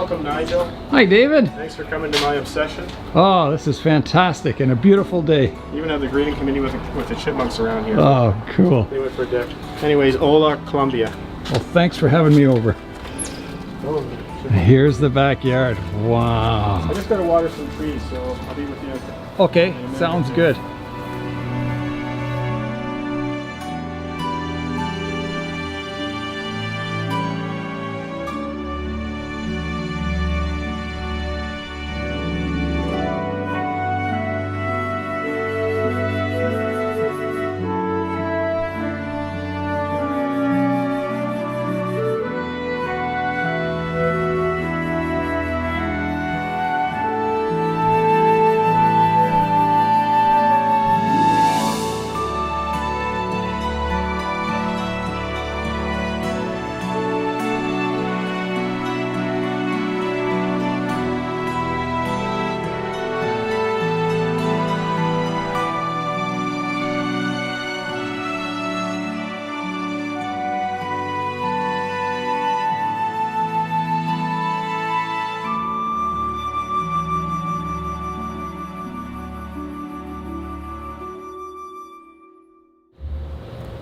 Welcome, Nigel. Hi, David. Thanks for coming to my obsession. Oh, this is fantastic and a beautiful day. Even have the greeting committee with the chipmunks around here. Oh, cool. They went for a dip. Anyways, Ola, Columbia. Well, thanks for having me over. Oh, Here's the backyard. Wow. I just got to water some trees, so I'll be with you. Okay, sounds good.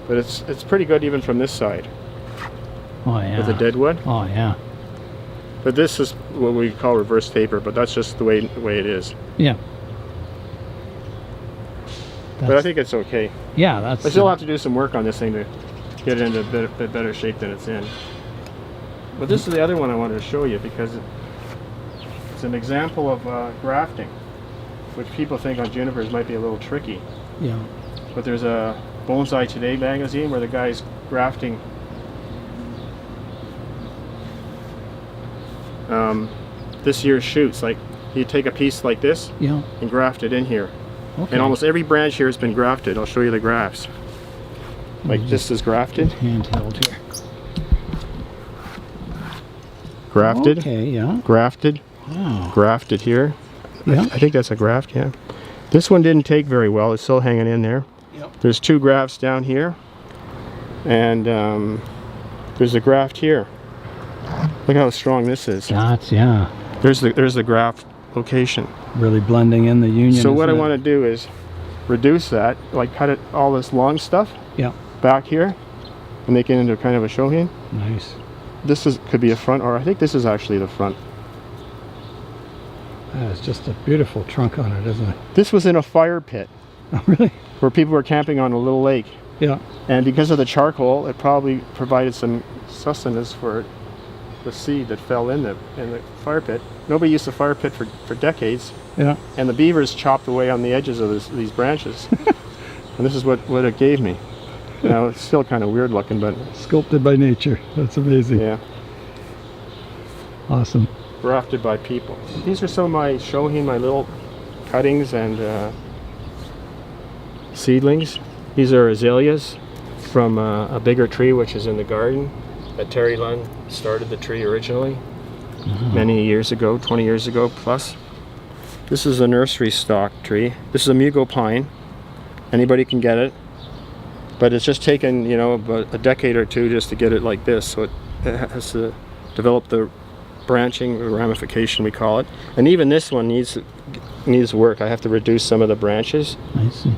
But it's pretty good even from this side. Oh, yeah. With the dead wood. Oh, yeah. But this is what we call reverse taper, but that's just the way it is. Yeah. But I think it's okay. Yeah, that's... I still have to do some work on this thing to get it into a bit better shape than it's in. But this is the other one I wanted to show you because it's an example of grafting, which people think on junipers might be a little tricky. Yeah. But there's a Bonsai Today magazine where the guy's grafting this year's shoots. Like, you take a piece like this and graft it in here. Okay. And almost every branch here has been grafted. I'll show you the grafts. Like this is grafted. Handheld here. Grafted. Okay, yeah. Grafted. Wow. Grafted here. Yeah. I think that's a graft, yeah. This one didn't take very well. It's still hanging in there. Yep. There's two grafts down here. And there's a graft here. Look how strong this is. That's, yeah. There's the graft location. Really blending in the union. So what I want to do is reduce that, like cut it all this long stuff back here and make it into kind of a shohin. Nice. This could be a front, or I think this is actually the front. That is just a beautiful trunk on it, isn't it? This was in a fire pit. Oh, really? Where people were camping on a little lake. Yeah. And because of the charcoal, it probably provided some sustenance for the seed that fell in the fire pit. Nobody used the fire pit for decades. Yeah. And the beavers chopped away on the edges of these branches. And this is what it gave me. Now it's still kind of weird looking, but sculpted by nature. That's amazing. Yeah. Awesome. Grafted by people. These are some of my shohin, my little cuttings and seedlings. These are azaleas from a bigger tree which is in the garden. That Terry Lund started the tree originally many years ago, 20 years ago plus. This is a nursery stock tree. This is a Mugo pine. Anybody can get it, but it's just taken, you know, about a decade or two just to get it like this. So it has to develop the branching, or ramification we call it. And even this one needs work. I have to reduce some of the branches. I see.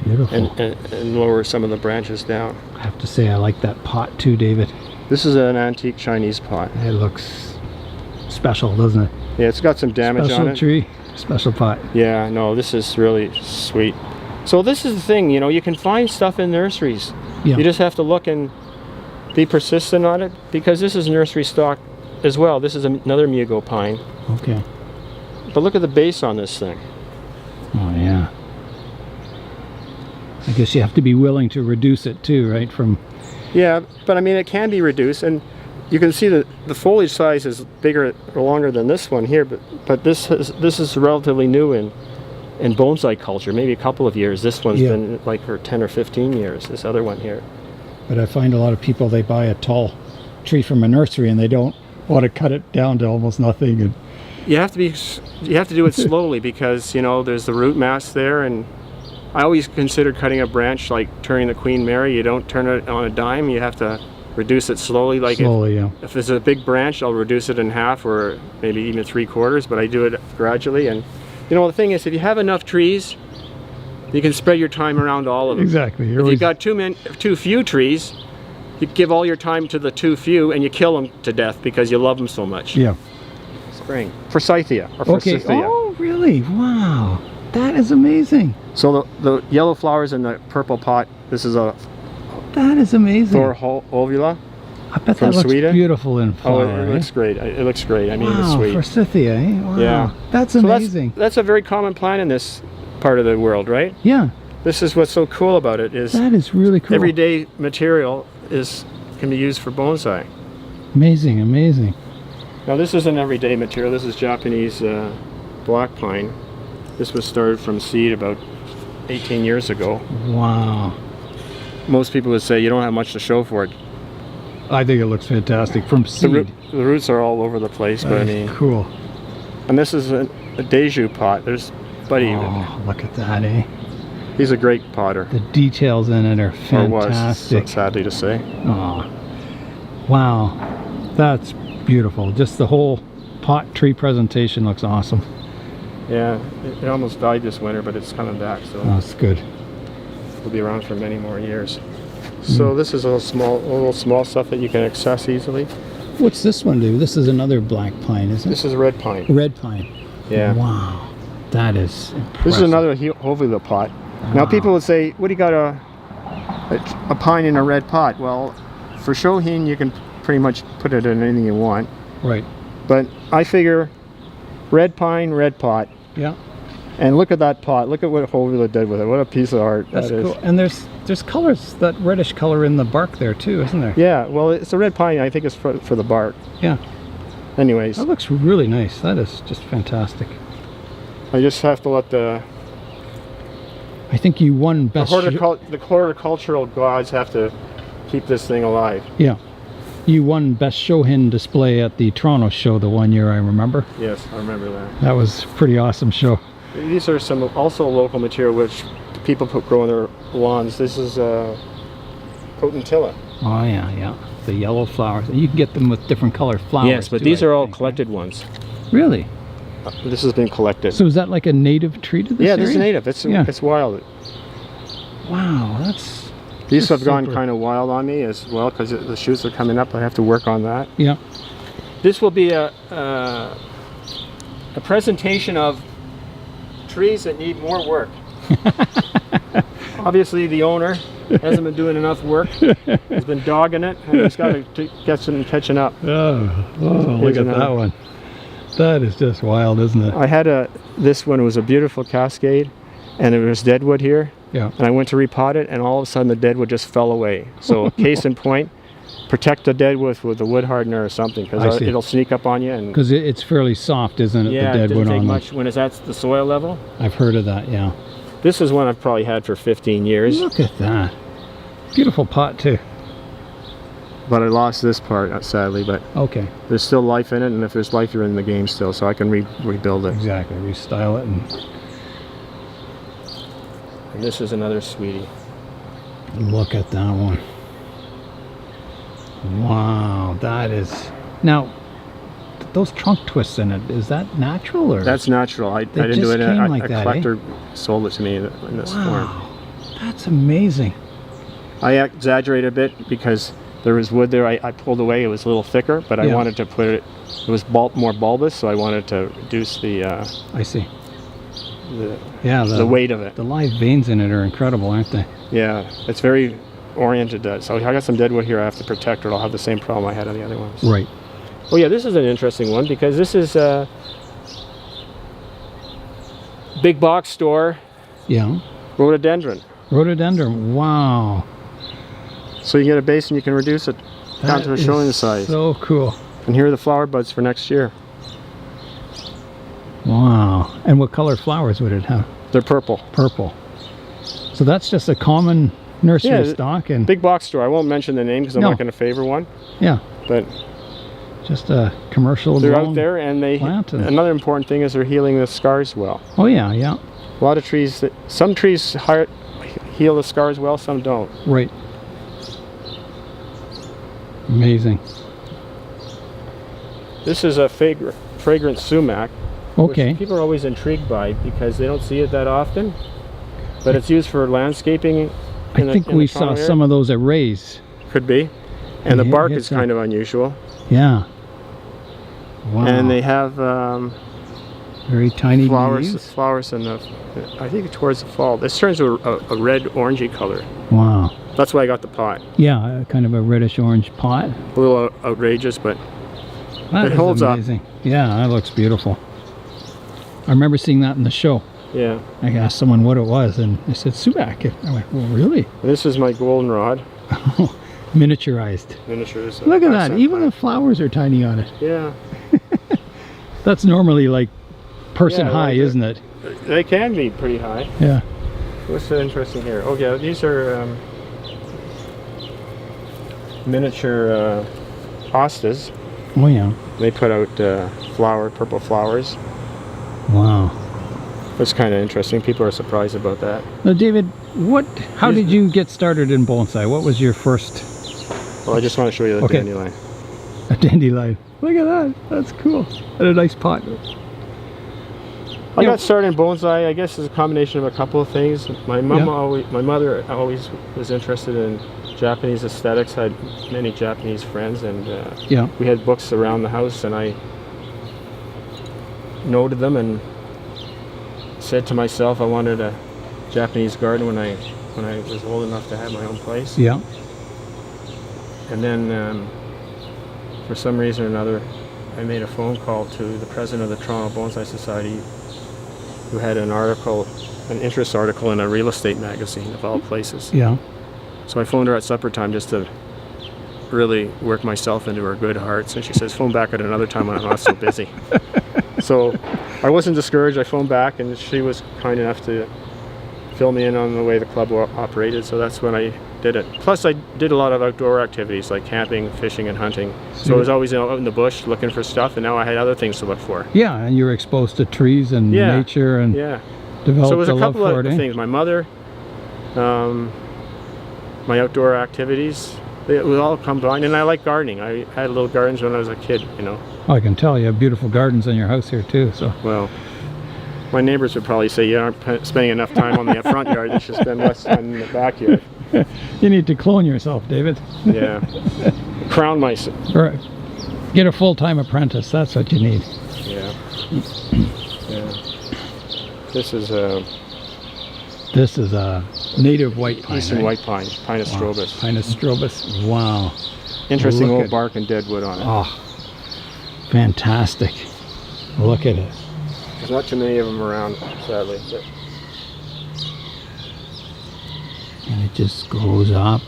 Beautiful. And lower some of the branches down. I have to say I like that pot too, David. This is an antique Chinese pot. It looks special, doesn't it? Yeah, it's got some damage on it. Special tree, special pot. Yeah, no, this is really sweet. So this is the thing, you know, you can find stuff in nurseries. Yeah. You just have to look and be persistent on it, because this is nursery stock as well. This is another Mugo pine. Okay. But look at the base on this thing. Oh, yeah. I guess you have to be willing to reduce it too, right? Yeah, but I mean, it can be reduced, and you can see that the foliage size is bigger or longer than this one here, but this is relatively new in bonsai culture, maybe a couple of years. This one's been like for 10 or 15 years, this other one here. But I find a lot of people, they buy a tall tree from a nursery and they don't want to cut it down to almost nothing. And you have to do it slowly, because, you know, there's the root mass there, and I always consider cutting a branch like turning the Queen Mary. You don't turn it on a dime. You have to reduce it slowly. Like Slowly, yeah. if there's a big branch, I'll reduce it in half or maybe even 3/4, but I do it gradually. And you know, the thing is, if you have enough trees, you can spread your time around all of them. Exactly. If you've got too few trees, you give all your time to the too few and you kill them to death because you love them so much. Yeah. Spring. Forsythia or Okay. Forsythia. Oh, really? Wow. That is amazing. So the yellow flowers in the purple pot, this is a That is amazing. Thor ovula. I bet from that looks Sweden. beautiful in flower. Oh, it looks great. It looks great. I mean, it's wow, sweet. Forsythia, eh? Wow. Yeah. That's So amazing. that's a very common plant in this part of the world, right? Yeah. This is what's so cool about it is That is really cool. everyday material can be used for bonsai. Amazing, amazing. Now this is an everyday material. This is Japanese black pine. This was started from seed about 18 years ago. Wow. Most people would say you don't have much to show for it. I think it looks fantastic from seed. The roots are all over the place, but I That mean, is cool. and this is a Deju pot. There's Buddy. Oh, look at that, eh? He's a great potter. The details in it are Or was, fantastic. sadly to say. Oh, wow. That's beautiful. Just the whole pot tree presentation looks awesome. Yeah, it almost died this winter, but it's coming back, so That's good. it'll be around for many more years. So this is a little small stuff that you can access easily. What's this one do? This is another black pine, isn't it? This is red pine. Red pine. Yeah. Wow. That is impressive. This is another Hovula pot. Now people would say, what do you got a pine in a red pot? Well, for shohin you can pretty much put it in anything you want. Right. But I figure red pine, red pot. Yeah. And look at that pot. Look at what Hovula did with it. What a piece of art That's that is. cool. And there's colors, that reddish color in the bark there too, isn't there? Yeah, well, it's a red pine. I think it's for the bark. Yeah. Anyways, That looks really nice. That is just fantastic. I just have to let the I think you won best. the horticultural gods have to keep this thing alive. Yeah. You won best shohin display at the Toronto show the one year, I remember. Yes, I remember that. That was a pretty awesome show. These are some also local material which people grow in their lawns. This is potentilla. Oh yeah, yeah. The yellow flowers. And you can get them with different colored flowers. Yes, but too, these I are all think, collected ones. right? Really? This has been collected. So is that like a native tree to this Yeah, area? this is native. It's wild. Wow, that's These That's have gone super. kind of wild on me as well because the shoots are coming up. I have to work on that. yeah. This will be a presentation of trees that need more work. Obviously, the owner hasn't been doing enough work. He's been dogging it, and he's got to get some catching up. Oh, look Here's at another. that one. That is just wild, isn't it? I had this one was a beautiful cascade, and there was deadwood here, Yeah. and I went to repot it, and all of a sudden the deadwood just fell away. So, case in point, protect the deadwood with a wood hardener or something, I because see. it'll sneak up on you. And Because it's fairly soft, isn't it? yeah, the it deadwood doesn't take on much when it's at the soil level. I've heard of that, yeah. This is one I've probably had for 15 years, Look at that. Beautiful pot too. but I lost this part, sadly, but Okay. there's still life in it, and if there's life, you're in the game still, so I can rebuild it. Exactly. Restyle it And this is another sweetie. and look at that one. Wow, that is. Now, those trunk twists in it, is that natural or? That's natural. I didn't do just it. came A like that, eh? collector sold it to me in this form. Wow, that's amazing. I exaggerated a bit because there was wood there. I pulled away. It was a little thicker, but I Yeah. wanted to put it. It was more bulbous, so I wanted to reduce the I see. Yeah, the weight of it. The live veins in it are incredible, aren't they? Yeah, it's very oriented. So I got some deadwood here. I have to protect it. I'll have the same problem I had on the other ones. Right. Oh yeah, this is an interesting one because this is a big box store Yeah. rhododendron. Rhododendron. Wow. So you get a base and you can reduce it down That to a is showing size. So cool. And here are the flower buds for next year. Wow. And what color flowers would it have? They're purple. Purple. So that's just a common nursery Yeah, stock, and Big box store. I won't mention the name because I'm No. not going to favor one. yeah, But just a commercial. they're grown out there, and plant and- another important thing is they're healing the scars well. Oh yeah, yeah. A lot of trees, some trees heal the scars well, some don't. Right. Amazing. This is a fragrant sumac. Okay. Which people are always intrigued by because they don't see it that often. But it's used for landscaping. I think we saw some of those at Ray's. Could be. And the bark is some. kind of unusual. Yeah. Wow. And they have very tiny flowers. leaves. Flowers in the, I think towards the fall. This turns to a red orangey color. Wow. That's why I got the pot. Yeah, kind of a reddish orange pot. A little outrageous, but That it holds amazing. Yeah, that looks beautiful. I remember seeing that in the show. Yeah. I asked someone what it was, and they said sumac. I went, well, really? This is my goldenrod. Miniaturized. Miniatures. Look at that. Even the flowers are tiny on it. Yeah. That's normally like person Yeah, high, like isn't it? They can be pretty high. Yeah. What's so interesting here? Oh yeah, these are miniature hostas. Oh yeah. They put out purple flowers. Wow. It's kind of interesting. People are surprised about that. Now, David, how did you get started in bonsai? What was your first? Well, I just want to show you the dandelion. A dandelion. Look at that. That's cool. And a nice pot. I got started in bonsai, I guess, as a combination of a couple of things. My mother always was interested in Japanese aesthetics. I had many Japanese friends, and we had books around the house, and I noted them and said to myself I wanted a Japanese garden when I was old enough to have my own place. Yeah. And then for some reason or another, I made a phone call to the president of the Toronto Bonsai Society, who had an interest article in a real estate magazine of all places. Yeah. So I phoned her at supper time just to really work myself into her good hearts, and she says, phone back at another time when I'm not so busy. So I wasn't discouraged. I phoned back, and she was kind enough to fill me in on the way the club operated, so that's when I did it. Plus I did a lot of outdoor activities like camping, fishing, and hunting. So I was always out in the bush looking for stuff, and now I had other things to look for. Yeah, and you were exposed to trees and nature and developed so it was a a couple love of for it, things. My mother, my outdoor activities, it was all combined, and I like gardening. I had little gardens when I was a kid, you know. Oh, I can tell you have beautiful gardens in your house here too. So. Well, my neighbors would probably say you aren't spending enough time on the front yard. You should spend less time in the backyard. You need to clone yourself, David. Yeah. Crown mice. Or get a full-time apprentice. That's what you need. Yeah. Yeah. This is a native white pine. Eastern white pine, Pinus strobus. Pinus strobus. Wow. Interesting old bark and dead wood on it. Oh, fantastic. Look at it. There's not too many of them around, sadly. But and it just goes up,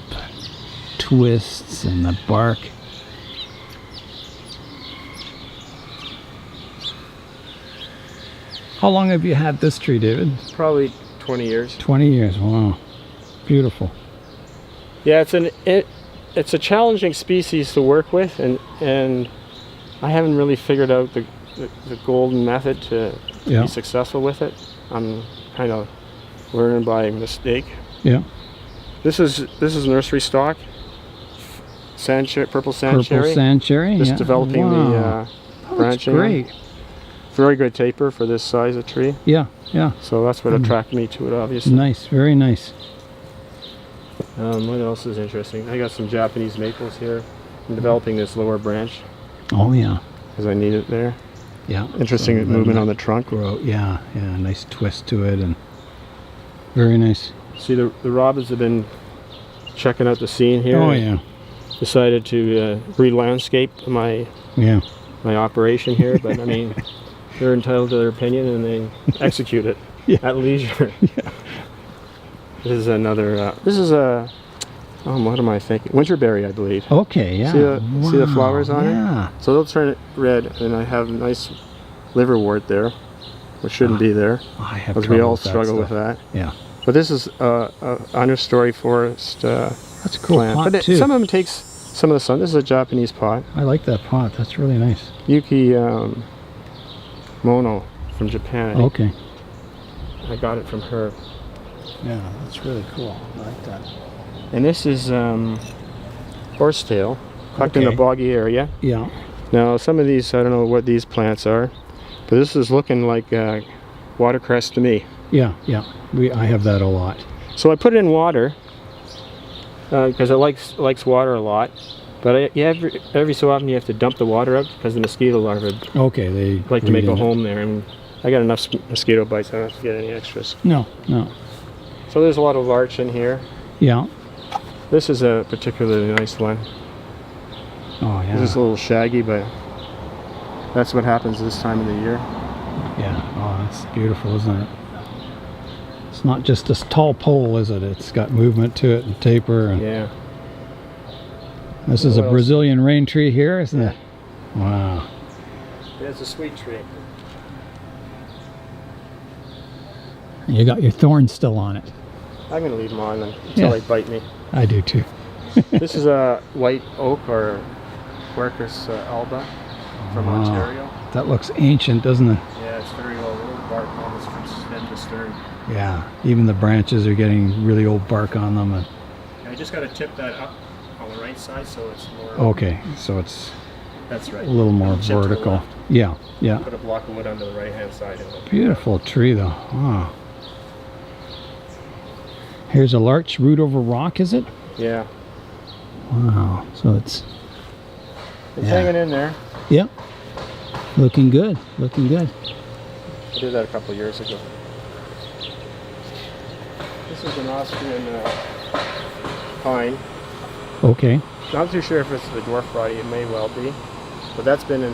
twists, and the bark. How long have you had this tree, David? Probably 20 years. 20 years, wow. Beautiful. Yeah, it's a challenging species to work with, and I haven't really figured out the golden method to be successful with it. I'm kind of learning by mistake. Yeah. This is nursery stock. Purple sand cherry. Purple sand cherry. Just developing the branching. That's great. Very good taper for this size of tree. Yeah, yeah. So that's what attracted me to it, obviously. Nice, very nice. What else is interesting? I got some Japanese maples here. I'm developing this lower branch. Oh yeah. Because I need it there. Yeah. Interesting movement on the trunk. Yeah, nice twist to it, and very nice. See, the robins have been checking out the scene here. Oh yeah. Decided to re-landscape my operation here, but I mean, they're entitled to their opinion and they execute it at leisure. Yeah. This is another. This is a. What am I thinking? Winterberry, I believe. Okay, yeah. See the flowers on it? Yeah. So they'll turn it red, and I have a nice liverwort there, which shouldn't be there. I have because we all struggle with that. Yeah. But this is a understory forest That's a cool plant. pot But too. some of them takes some of the sun. This is a Japanese pot. I like that pot. That's really nice. Yuki Mono from Japan. Okay. I got it from her. Yeah, that's really cool. I like that. And this is horsetail. collect in a Okay. boggy area. Yeah. Now, some of these, I don't know what these plants are, but this is looking like watercress to me. Yeah. Yeah. I have that a lot. So I put it in water because it likes water a lot. But every so often you have to dump the water out because the mosquito larvae Okay. They like to make breed a in it. home there, and I got enough mosquito bites. I don't have to get any extras. No. No. So there's a lot of larch in here. Yeah. This is a particularly nice one. Oh yeah. This is a little shaggy, but that's what happens this time of the year. Yeah. Oh, that's beautiful, isn't it? It's not just a tall pole, is it? It's got movement to it and taper. And Yeah. this is a What else? Brazilian rain tree here, isn't it? Wow. It's a sweet tree. You got your thorns still on it. I'm gonna leave them on until Yeah. they bite me. I do too. This is a white oak or Quercus alba from Wow. Ontario. That looks ancient, doesn't it? Yeah, it's very old. Old bark almost from stem to stern. Yeah. Even the branches are getting really old bark on them. And I just got to tip that up on the right side so it's more. okay, so it's That's right. a little more And tip to the vertical. left. Yeah. Yeah. Put a block of wood on the right hand side. And it'll- Beautiful tree though. Wow. Here's a larch root over rock, is it? Yeah, Wow. So it's it's Yeah. hanging in there. yeah. Looking good. Looking good. I did that a couple of years ago. This is an Austrian pine. Okay. Not too sure if it's the dwarf variety. It may well be, but that's been in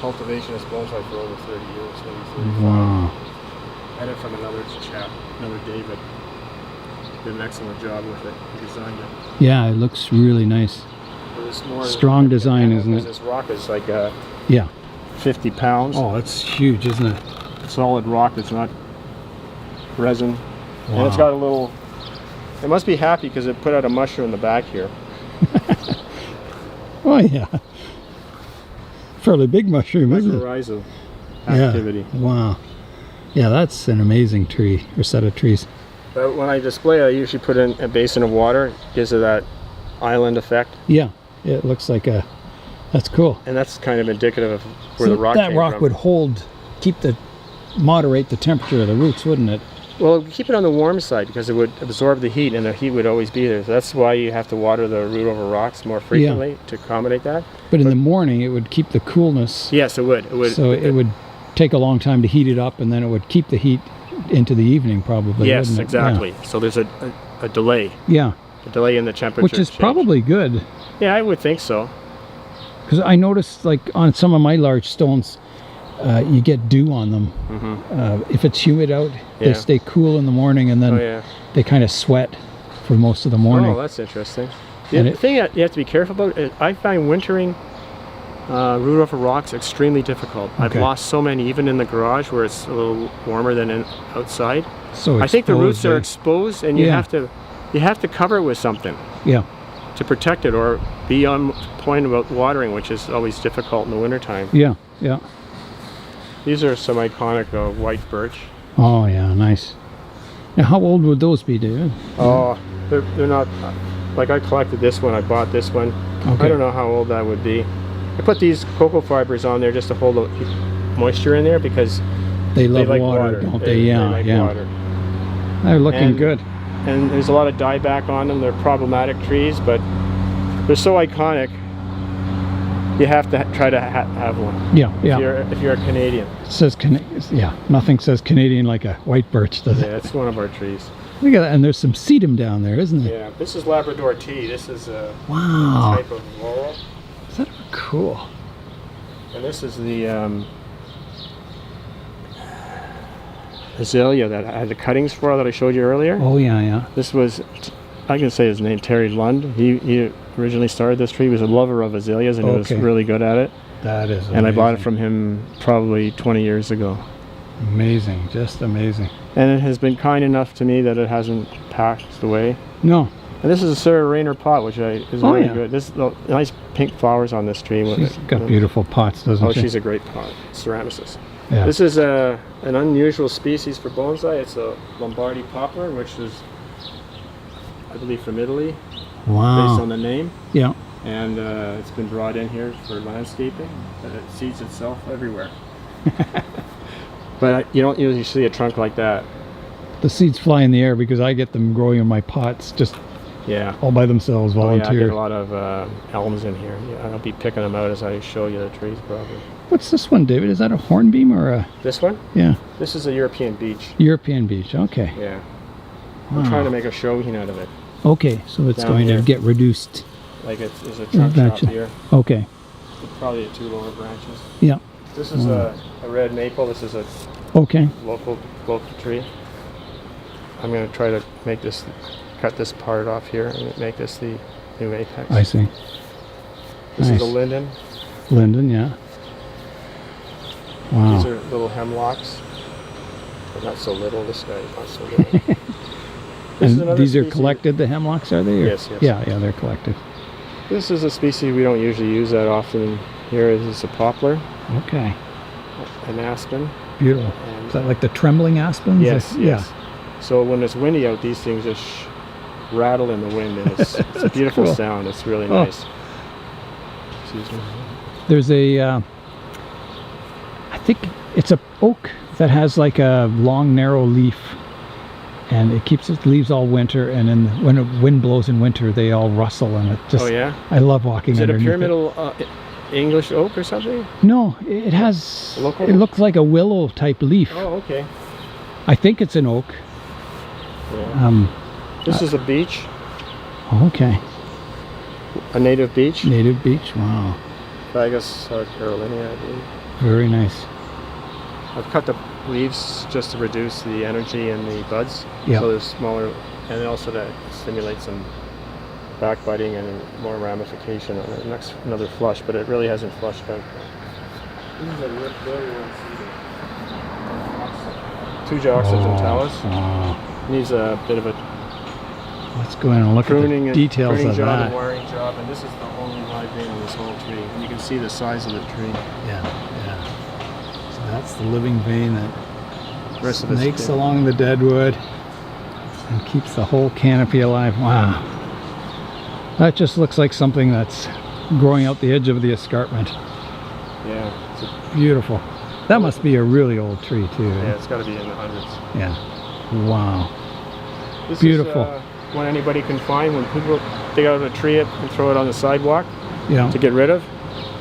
cultivation as bonsai for over 30 years, maybe 35. Wow. I had it from another chap, another David. Did an excellent job with it. He designed it. Yeah, it looks really nice. It was more Strong design, isn't it? This rock is like Yeah. 50 pounds. Oh, it's huge, isn't it? Solid rock. It's not resin. And it's Wow. got a little. It must be happy because it put out a mushroom in the back here. Oh yeah. Fairly big mushroom, isn't it? Mycorrhizal activity. Yeah. Wow. Yeah, that's an amazing tree or set of trees. But when I display it, I usually put in a basin of water. It gives it that island effect. Yeah. It looks like a. That's cool. And that's kind of indicative of where So the rock that came rock from. would moderate the temperature of the roots, wouldn't it? Well, keep it on the warm side because it would absorb the heat, and the heat would always be there. So that's why you have to water the root over rocks more frequently to accommodate that. But in the morning, it would keep the coolness. Yes, it would. It would. So it would take a long time to heat it up, and then it would keep the heat into the evening, probably. Yes, wouldn't it? exactly. So there's a delay, Yeah. a delay in the temperature. Which is change. probably good, Yeah, I would think so. because I noticed, like on some of my large stones, you get dew on them. If it's humid out, they Yeah. stay cool in the morning, and then Oh yeah. they kind of sweat for most of the morning. Oh, that's interesting. And The thing that you have to be careful about is I find wintering root over rocks extremely difficult. I've Okay. lost so many, even in the garage where it's a little warmer than outside. So I think the roots exposed, are eh? exposed, and you Yeah. have to cover it with something Yeah. to protect it, or be on point about watering, which is always difficult in the wintertime. Yeah. Yeah. These are some iconic white birch. Oh yeah, nice. Now, how old would those be, David? Oh, they're not. Like I collected this one. I bought this one. Okay. I don't know how old that would be. I put these cocoa fibers on there just to hold the moisture in there because They they love like water, don't they? Yeah, like yeah. water. They're looking And- good. And there's a lot of dieback on them. They're problematic trees, but they're so iconic. You have to try to have one. Yeah, yeah. If you're a Canadian. It says yeah. Nothing says Canadian like a white birch, does it? Yeah, it's one of our trees. Look at that, and there's some sedum down there, isn't there? Yeah, this is Labrador tea. This is a Wow, type of laurel, is that cool? and this is the azalea that I had the cuttings for that I showed you earlier. Oh yeah, yeah. This was, I can say his name, Terry Lund. He originally started this tree. He was a lover of azaleas, and he was Okay. really good at it. That is. And I bought it amazing. from him probably 20 years ago. Amazing, just amazing. And it has been kind enough to me that it hasn't passed away. No, And this is a Sarah Rayner pot, which is Oh, really yeah. good. This the nice pink flowers on this tree. she's got beautiful pots, doesn't Oh, she? she's a great pot, ceramicist. Yeah. This is an unusual species for bonsai. It's a Lombardy poplar, which is, I believe, from Italy, based Wow. on the name. Yeah. and it's been brought in here for landscaping, but it seeds itself everywhere. But you don't usually see a trunk like that. The seeds fly in the air because I get them growing in my pots just Yeah. all by themselves, Oh, yeah, I volunteer. get a lot of elms in here. Yeah, I'll be picking them out as I show you the trees, probably. What's this one, David? Is that a hornbeam or a... This one? Yeah, This is a European beech. European beech. Okay. Yeah. I'm trying to make a show out of it. Okay, so it's Down going here. to get reduced. Like there's a trunk shot Gotcha. here. Okay. Probably the 2 lower branches. Yeah. This is a red maple. This is a Okay. local tree. I'm going to try to make this, cut this part off here and make this the new apex. I see. This Nice. is a linden. Linden, yeah. Wow. These are little hemlocks. But not so little. This guy is not so little. This is And another these are species- collected, the hemlocks, are they? Or- Yes, yes. Yeah, yeah, they're collected. This is a species we don't usually use that often. Here is a poplar, Okay. an aspen. Beautiful. And Is that like the trembling aspens? yes, Yeah. yes. So when it's windy out, these things just rattle in the wind, and it's a That's beautiful cool. sound. It's really Oh. nice. Excuse me. There's a, I think it's a oak that has like a long, narrow leaf, and it keeps its leaves all winter. And then when the wind blows in winter, they all rustle, and it just. Oh yeah. I love walking Is it a underneath pyramidal English oak or something? No, it has. Local? It looks like a willow type leaf. Oh, okay. I think it's an oak. Yeah. This is a beech, Okay. a native beech. Native beech. Wow. Fagus carolina, I believe. Very nice. I've cut the leaves just to reduce the energy in the buds, Yeah. so they're smaller, and also to stimulate some backbiting and more ramification on the next another flush. But it really hasn't flushed out. This is a very well seeded. 2 oxygen talus. Wow. Needs a bit of a Let's go in and look pruning at the details pruning of job that. and wiring job, and this is the only live vein on this whole tree. And you can see the size of the tree. Yeah, yeah. So that's the living vein that The rest of it's snakes dead. along the deadwood and keeps the whole canopy alive. Wow. That just looks like something that's growing out the edge of the escarpment. Yeah, it's a, Beautiful. That must be a really old tree too. yeah, Eh? it's got to be in the hundreds. Yeah. Wow. This Beautiful. is what anybody can find when people dig out a tree and throw it on the sidewalk Yeah. to get rid of.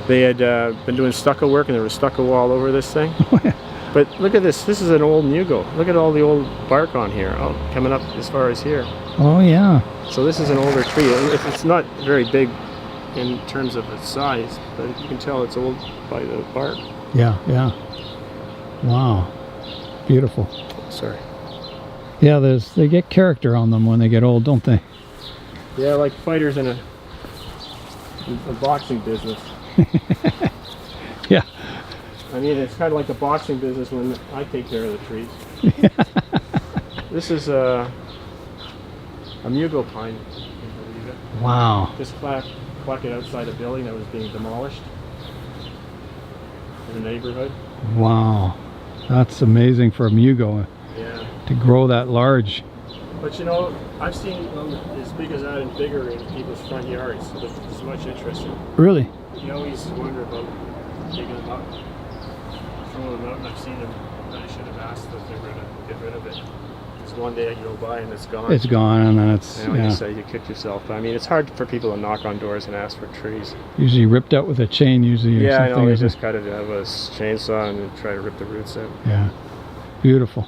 They had been doing stucco work, and there was stucco all over this thing. Oh, yeah. But look at this. This is an old mugo. Look at all the old bark on here, coming up as far as here. Oh yeah. So this is an older tree. It's not very big in terms of its size, but you can tell it's old by the bark. Yeah, yeah. Wow. Beautiful. Sorry. Yeah, they get character on them when they get old, don't they? Yeah, like fighters in a boxing business. Yeah. I mean, it's kind of like the boxing business when I take care of the trees. This is a mugo pine. Can you believe it? Wow. Just pluck it outside a building that was being demolished in the neighborhood. Wow. That's amazing for a mugo Yeah. to grow that large. But you know, I've seen them as big as that and bigger in people's front yards. So there's much interest in. Really? You always wonder about digging them up, throwing them out, and I've seen them. I should have asked if they were going to get rid of it. Because one day you go by and it's gone. It's gone, and then it's You know, you say you kick yourself. But I mean, it's hard for people to knock on doors and ask for trees. usually ripped out with a chain, usually. Or Yeah, I something, know. They is it? just cut it out with a chainsaw and try to rip the roots out. Yeah. Beautiful.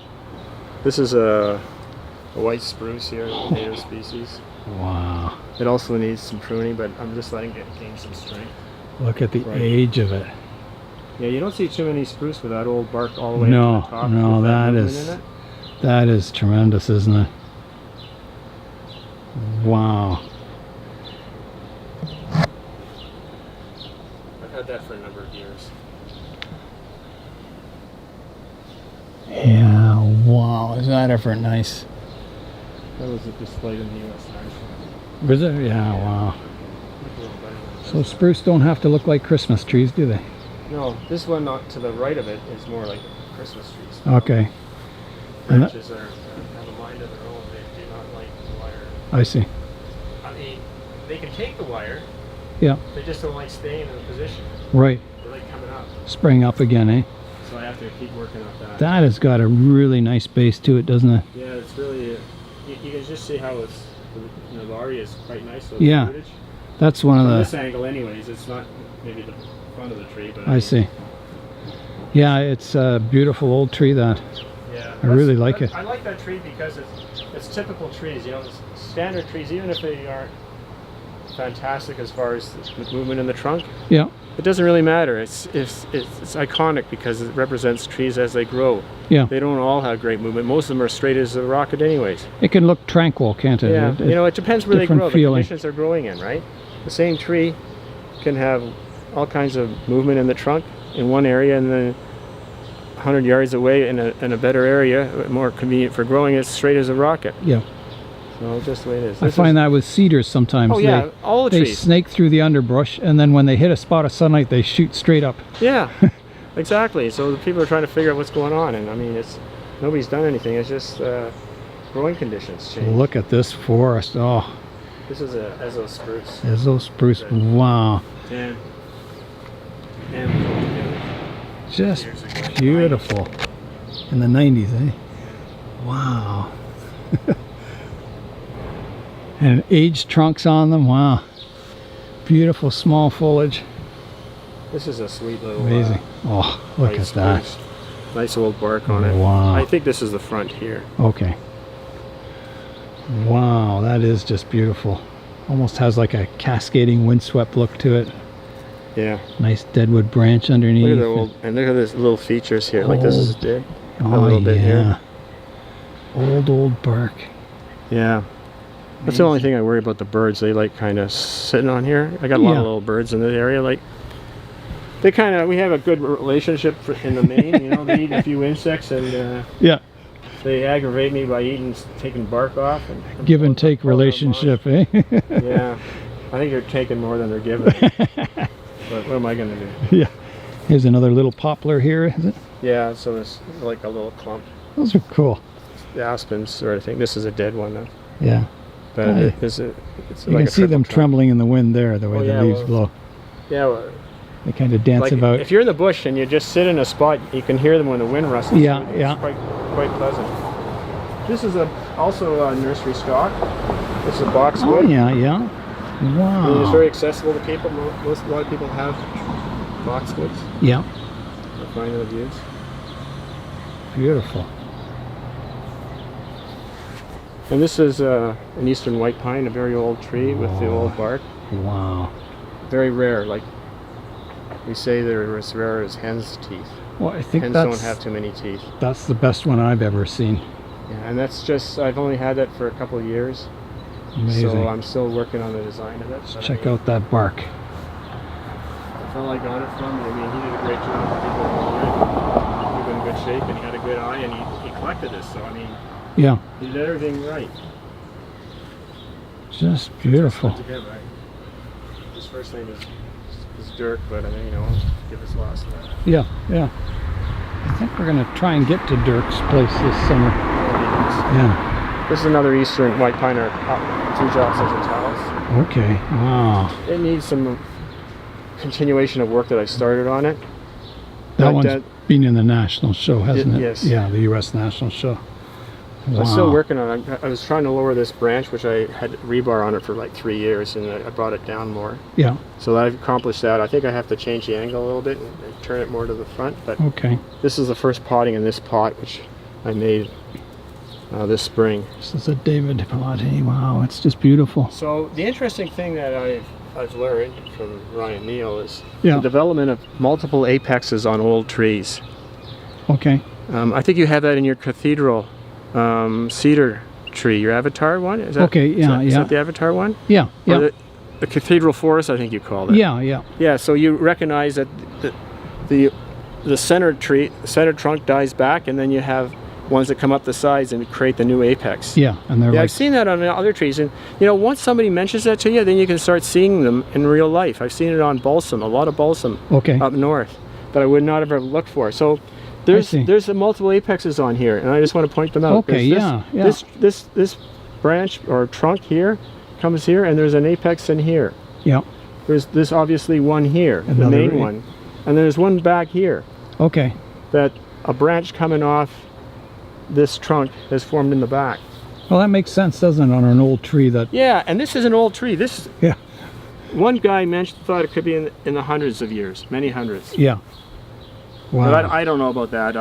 This is a white spruce here, a native species. Wow. It also needs some pruning, but I'm just letting it gain some strength. Look at the Right. age of it. Yeah, you don't see too many spruce with that old bark all the way No, up to the top. no, with that movement is- in it. That is tremendous, isn't it? Wow. I've had that for a number of years. Yeah, wow. Is that ever nice? That was displayed in the U.S. Army. Is it? Yeah, wow. So spruce don't have to look like Christmas trees, do they? No, this one not to the right of it is more like Christmas trees. Okay. And that, Branches have a mind of their own. They do not like the wire. I see. I mean, they can take the wire, Yeah. They just don't like staying in a position. Right. They like coming up. Spring up again, eh? So I have to keep working on that. That has got a really nice base to it, doesn't it? Yeah, it's really, you can just see how it's, you know, the area is quite nice. With Yeah. the footage. That's one of From the... this angle anyways, it's not maybe the front of the tree, but I see. Yeah, it's a beautiful old tree, that. Yeah, I really like it. I like that tree because it's typical trees, you know, standard trees, even if they aren't fantastic as far as the movement in the trunk, Yeah. it doesn't really matter. It's iconic because it represents trees as they grow. Yeah. They don't all have great movement. Most of them are straight as a rocket anyways. It can look tranquil, can't it? Yeah, you know, it depends where they different grow, feeling. the conditions they're growing in, right? The same tree can have all kinds of movement in the trunk in one area, and then 100 yards away in a better area, more convenient for growing, it's straight as a rocket. Yeah. So just the way it is. I find that with cedars sometimes. Oh yeah, all the They trees. snake through the underbrush, and then when they hit a spot of sunlight, they shoot straight up. Yeah, exactly. So the people are trying to figure out what's going on, and I mean, nobody's done anything. It's just growing conditions change. Look at this forest. Oh, This is a Ezo spruce. Ezo spruce. Wow. And we put together Just years ago. beautiful. In the 90s, eh? Wow. And aged trunks on them. Wow. Beautiful small foliage. This is a sweet little Amazing. Oh, look white at that. spruce. Nice old bark on it. Wow. I think this is the front here. Okay. Wow, that is just beautiful. Almost has like a cascading windswept look to it. Yeah. Nice deadwood branch underneath. Look at the old, and look at this little features here. Like this is dead. Oh, a little bit yeah. here. Old bark. Yeah. That's the only thing I worry about the birds. They like kind of sitting on here. I got a lot Yeah. of little birds in this area. Like they kind of, we have a good relationship in the main. You know, they eat a few insects and Yeah. they aggravate me by taking bark off. And Give and take relationship, eh? Yeah. I think they're taking more than they're giving. But what am I going to do? Yeah. Here's another little poplar here, is it? Yeah, so it's like a little clump. Those are cool. The aspens sort of thing. This is a dead one though. Yeah. But Oh, it's You like can a see them triple trunk. trembling in the wind there, the way Oh, the yeah, leaves well, blow. Yeah, well, They kind of dance like about. if you're in the bush and you just sit in a spot, you can hear them when the wind rustles. Yeah, It's yeah. quite pleasant. This is also a nursery stock. This is a boxwood. Oh, yeah, yeah. I mean, it's Wow. very accessible to people. A lot of people have boxwoods. Yeah. I find the views. Beautiful. And this is an eastern white pine, a very old tree with the old bark. Wow. Very rare. Like we say, they're as rare as hen's teeth. Well, I think Hens don't that's have too many teeth. that's the best one I've ever seen. Yeah, and that's just, I've only had that for a couple of years. Amazing. So I'm still working on the design of it. But Check out that bark. The fellow I got it from, I mean, he did a great job. He was in good shape, and he had a good eye, and he collected this. So I mean, Yeah. he did everything right. Just beautiful. Put together, right? His first name is Dirk, but I mean, you know, give us last name. Yeah, yeah. I think we're gonna try and get to Dirk's place this summer. Yeah. This is another eastern white pine, or two talus. Okay. Wow. It needs some continuation of work that I started on it. That But, one's been in the national show, hasn't it? yes. Yeah, the U.S. national show. Wow. I'm still working on it. I was trying to lower this branch, which I had rebar on it for like 3 years, and I brought it down more. Yeah. So I've accomplished that. I think I have to change the angle a little bit and turn it more to the front. But Okay. this is the first potting in this pot, which I made this spring. This is a David Pilate. Wow, it's just beautiful. So the interesting thing that I've learned from Ryan Neal is Yeah. the development of multiple apexes on old trees. Okay. I think you have that in your cathedral cedar tree, your avatar one. Is that, Okay, yeah, is yeah. that the avatar one? Yeah. Or Yeah. the cathedral forest, I think you called it. Yeah. Yeah. Yeah. So you recognize that the center trunk dies back, and then you have ones that come up the sides and create the new apex. Yeah. And they're Yeah, like, I've seen that on other trees, and you know, once somebody mentions that to you, then you can start seeing them in real life. I've seen it on balsam, a lot of balsam okay. up north that I would not have ever looked for. So see. there's the multiple apexes on here, and I just want to point them out. Okay, There's yeah. This branch or trunk here comes here, and there's an apex in here. Yeah. There's this obviously one here, the Another main one, and there's one back here Okay. that a branch coming off this trunk has formed in the back. Well, that makes sense, doesn't it, on an old tree that... Yeah, and this is an old tree. This Yeah. one guy thought it could be in the hundreds of years, many hundreds. Yeah. Wow. But I don't know about that.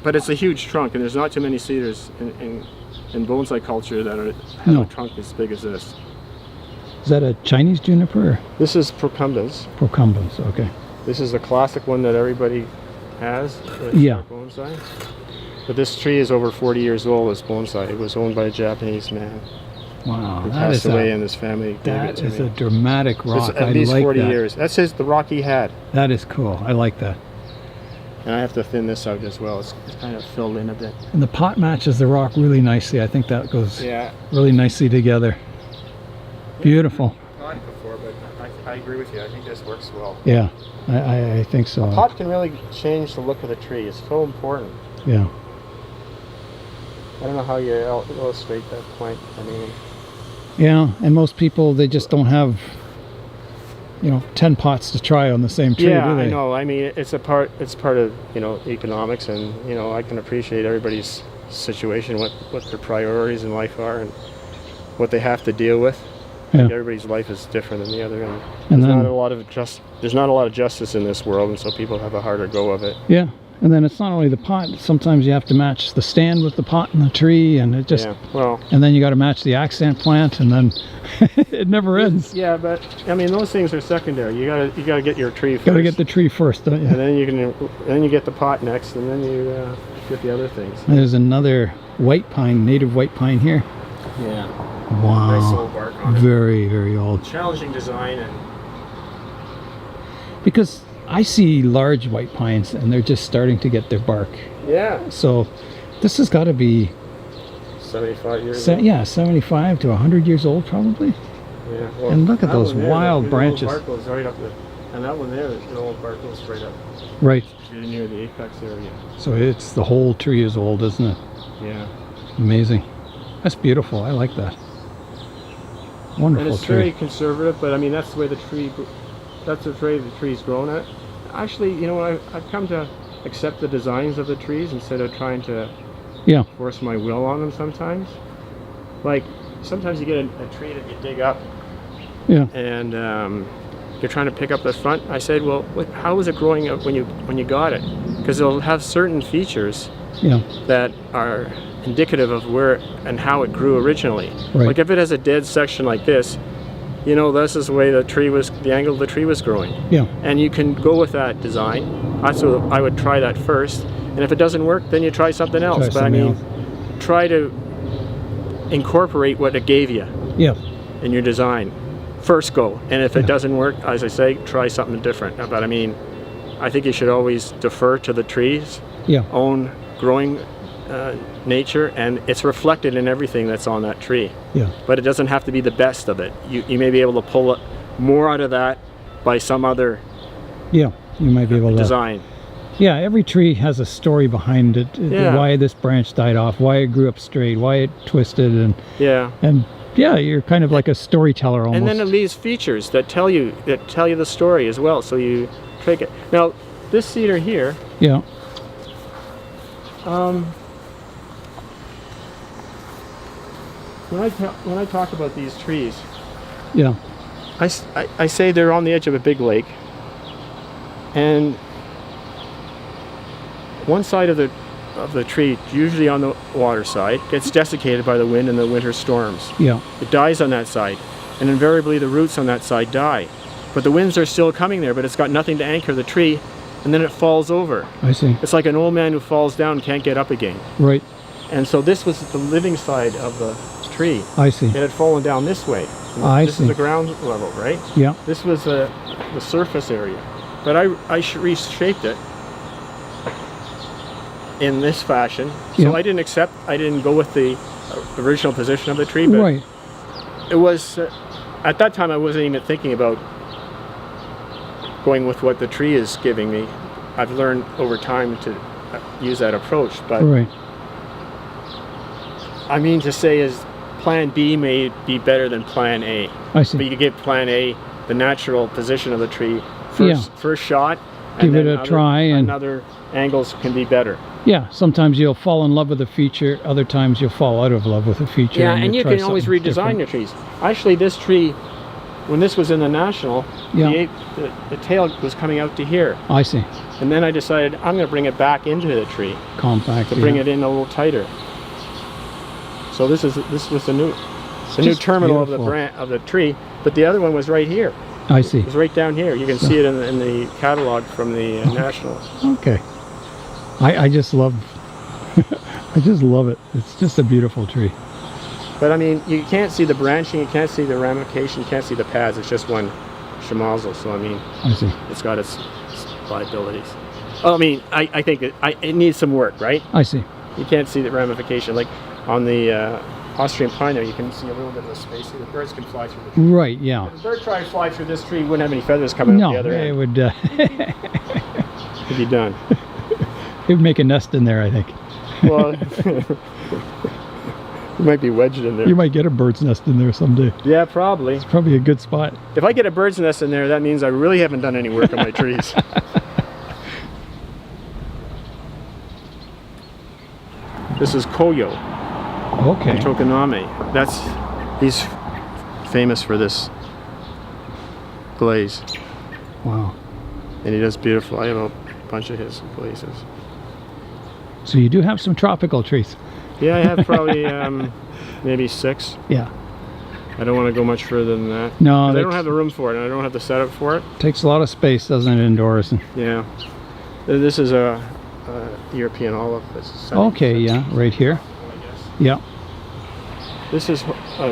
But it's a huge trunk, and there's not too many cedars in bonsai culture that have No. a trunk as big as this. Is that a Chinese juniper or This is procumbens. procumbens? Okay. This is the classic one that everybody has. Yeah. Bonsai. But this tree is over 40 years old as bonsai. It was owned by a Japanese man Wow. who That passed is away, a, and his family gave it that to is me. a dramatic rock. It's at least I like 40 that. years. That's the rock he had. That is cool. I like that. And I have to thin this out as well. It's kind of filled in a bit. And the pot matches the rock really nicely. I think that goes Yeah. really nicely together. Beautiful. Not before, but I agree with you. I think this works well. Yeah. I think so. Pot can really change the look of the tree. It's so important. Yeah. I don't know how you illustrate that point. I mean, Yeah. And most people, they just don't have, 10 pots to try on the same tree, yeah, do they? I know. I mean, it's part of economics, and I can appreciate everybody's situation, what their priorities in life are, and what they have to deal with. Yeah. Everybody's life is different than the other, and And there's then- not a lot of justice in this world, and so people have a harder go of it. Yeah. And then it's not only the pot. Sometimes you have to match the stand with the pot and the tree, and it just... Yeah. Well. And then you got to match the accent plant, and then it never ends. Yeah, but I mean, those things are secondary. You gotta get your tree first. Got to get the tree first, don't you? and then you get the pot next, and then you get the other things. There's another white pine, native white pine here. Yeah. Wow. Nice old bark on it. Very, very old. Challenging design, and Because I see large white pines and they're just starting to get their bark. yeah, So this has got to be 75 years. 75 to 100 years old probably. Yeah. Well, And look at that those one there, wild the branches. Old bark goes right up and that one there, the old bark goes straight up Right. near the apex area. So it's the whole tree is old, isn't it? Yeah. Amazing. That's beautiful. I like that. And Wonderful it's tree. very conservative, but I mean that's the way the tree's grown at. Actually, I've come to accept the designs of the trees instead of trying to Yeah. force my will on them sometimes. Like sometimes you get a tree that you dig up Yeah. and you're trying to pick up the front. I said, well, how was it growing up when you got it? Because it'll have certain features Yeah. that are indicative of where and how it grew originally. Right. Like if it has a dead section like this, this is the way the angle of the tree was growing. Yeah. And you can go with that design. So I would try that first. And if it doesn't work, then you try something else. Try something try to incorporate what it gave you Yeah. in your design. First go. And if it doesn't work, as I say, try something different. But I think you should always defer to the tree's Yeah. own growing nature, and it's reflected in everything that's on that tree. Yeah. But it doesn't have to be the best of it. You may be able to pull more out of that by some other Yeah. You might be able to. design. Yeah, every tree has a story behind it. Yeah. Why this branch died off, why it grew up straight, why it twisted, and Yeah. yeah, you're kind of like a storyteller almost. And then it leaves features that tell you the story as well. So you take it. Now, this cedar here, Yeah. when I talk about these trees, Yeah. I say they're on the edge of a big lake, and one side of the tree, usually on the water side, gets desiccated by the wind and the winter storms. Yeah. It dies on that side, and invariably the roots on that side die. But the winds are still coming there, but it's got nothing to anchor the tree, and then it falls over. I see. It's like an old man who falls down and can't get up again. Right. And so this was the living side of the tree. I see. It had fallen down this way. I This see. is the ground level, right? Yeah. This was the surface area. But I reshaped it in this fashion. So Yeah. I didn't go with the original position of the tree, but Right. it was, at that time I wasn't even thinking about going with what the tree is giving me. I've learned over time to use that approach, but Right. I mean to say is plan B may be better than plan A. I But see. you give plan A the natural position of the tree. First shot. Give and it then a try, and other angles can be better. yeah, sometimes you'll fall in love with a feature, other times you'll fall out of love with a feature. Yeah, and you try can always something redesign different. your trees. Actually, this tree, when this was in the National, the tail was coming out to here. I see. And then I decided I'm going to bring it back into the tree Compact. to bring it in a little tighter. So this was the new terminal of the tree, but the other one was right here. I see. It was right down here. You can see it in the catalog from the National. Okay. I just love I just love it. It's just a beautiful tree. But I mean, you can't see the branching, you can't see the ramification, you can't see the pads. It's just one shemazel. So I mean, I see. it's got its liabilities. Oh, I mean, I think it needs some work, right? I see. You can't see the ramification. Like on the Austrian pine there, you can see a little bit of the spacing. The birds can fly through the tree. Right, yeah. If a bird tried to fly through this tree, wouldn't have any feathers coming out the other it end. would It'd be done. it would make a nest in there, I think. Well, you might be wedged in there. You might get a bird's nest in there someday. Yeah, probably. It's probably a good spot. If I get a bird's nest in there, that means I really haven't done any work on my trees. This is Koyo, Okay. Tokoname. He's famous for this glaze, Wow. and he does beautiful. I have a bunch of his glazes. So you do have some tropical trees. Yeah, I have probably maybe 6. Yeah. I don't want to go much further than that. No, 'Cause I that don't have the room for it, and I don't have the setup for it. takes a lot of space, doesn't it, indoors? Yeah. This is a European olive. It's Okay, yeah, right here. I guess. Yeah. This is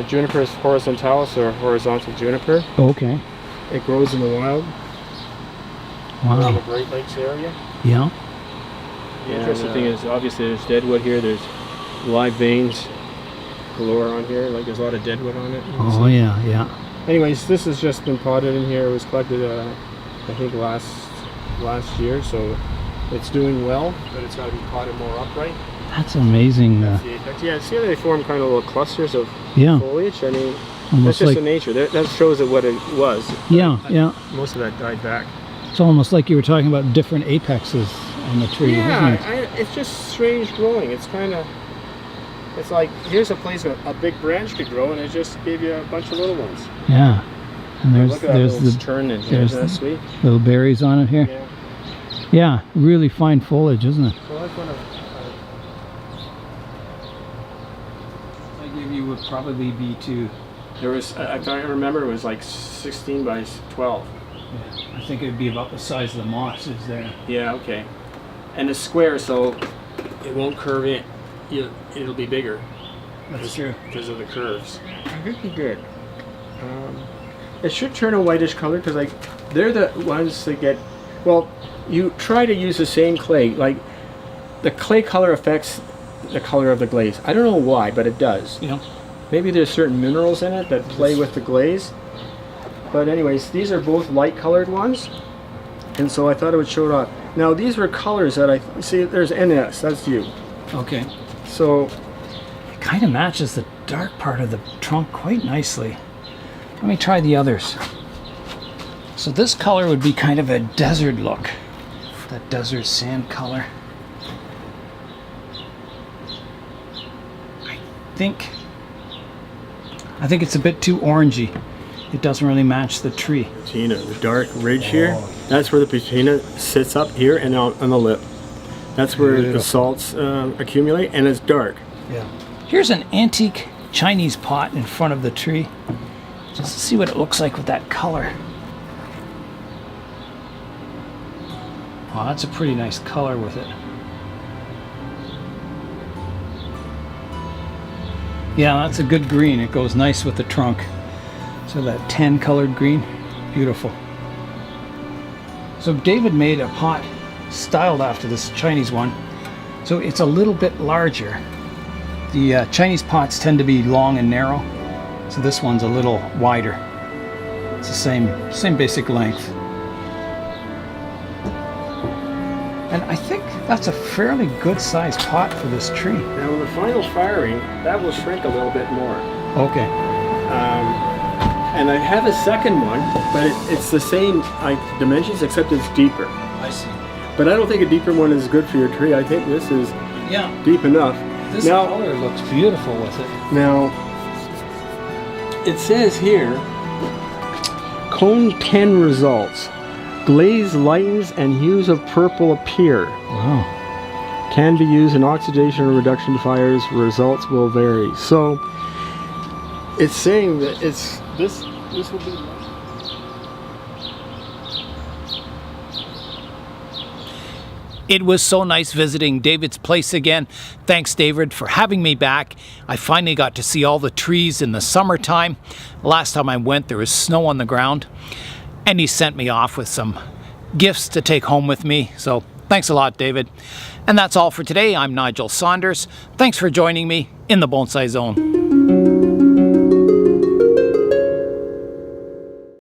Juniper horizontalis, or horizontal juniper. Okay. It grows in the wild around the Wow. Great Lakes area. Yeah. The interesting thing is, obviously, there's deadwood here. There's live veins galore on here. Like, there's a lot of deadwood on it. Oh yeah, yeah. Anyways, this has just been potted in here. It was collected, I think, last year. So it's doing well, but it's got to be potted more upright. That's amazing. The apex. Yeah, see how they form kind of little clusters of Yeah. foliage? I mean, that's Almost just like the nature. That shows it what it was. yeah, yeah. Most of that died back. It's almost like you were talking about different apexes on the tree, isn't it? Yeah, it's just strange growing. It's kind of, it's like, here's a place where a big branch could grow, and it just gave you a bunch of little ones. Yeah. And Look at that there's little the turn in here. there's Isn't that sweet? little berries on it here. Yeah. Yeah, really fine foliage, isn't it? So that's one of. I give you would probably be to. There was, I remember, it was like 16 by 12. Yeah, I think it would be about the size of the mosses there. Yeah, okay. And it's square, so it won't curve in. It'll be bigger. That's true. Because of the curves. Pretty good. It should turn a whitish color, because like they're the ones that get. Well, you try to use the same clay. Like the clay color affects the color of the glaze. I don't know why, but it does. Yeah. Maybe there's certain minerals in it that play with the glaze. But anyways, these are both light colored ones, and so I thought it would show it off. Now these were colors that I see. There's NS. That's you. Okay. So It kind of matches the dark part of the trunk quite nicely. Let me try the others. So this color would be kind of a desert look. That desert sand color. I think it's a bit too orangey. It doesn't really match the tree. patina, the dark ridge here, that's where the patina sits up here and on the lip. That's where the Beautiful. salts accumulate, and it's dark. Yeah. Here's an antique Chinese pot in front of the tree. Just to see what it looks like with that color. Oh, that's a pretty nice color with it. Yeah, that's a good green. It goes nice with the trunk. So that tan colored green, beautiful. So David made a pot styled after this Chinese one. So it's a little bit larger. The Chinese pots tend to be long and narrow. So this one's a little wider. It's the same basic length. And I think that's a fairly good sized pot for this tree. Now, in the final firing, that will shrink a little bit more. Okay. And I have a second one, but it's the same dimensions except it's deeper. I see. But I don't think a deeper one is good for your tree. I think this is deep enough. This color looks beautiful with it. Now, it says here, cone 10 results. Glaze lightens and hues of purple appear. Wow. Can be used in oxidation or reduction fires. Results will vary. So, it's saying that this will be. It was so nice visiting David's place again. Thanks, David, for having me back. I finally got to see all the trees in the summertime. Last time I went, there was snow on the ground. And he sent me off with some gifts to take home with me. So thanks a lot, David. And that's all for today. I'm Nigel Saunders. Thanks for joining me in the Bonsai Zone.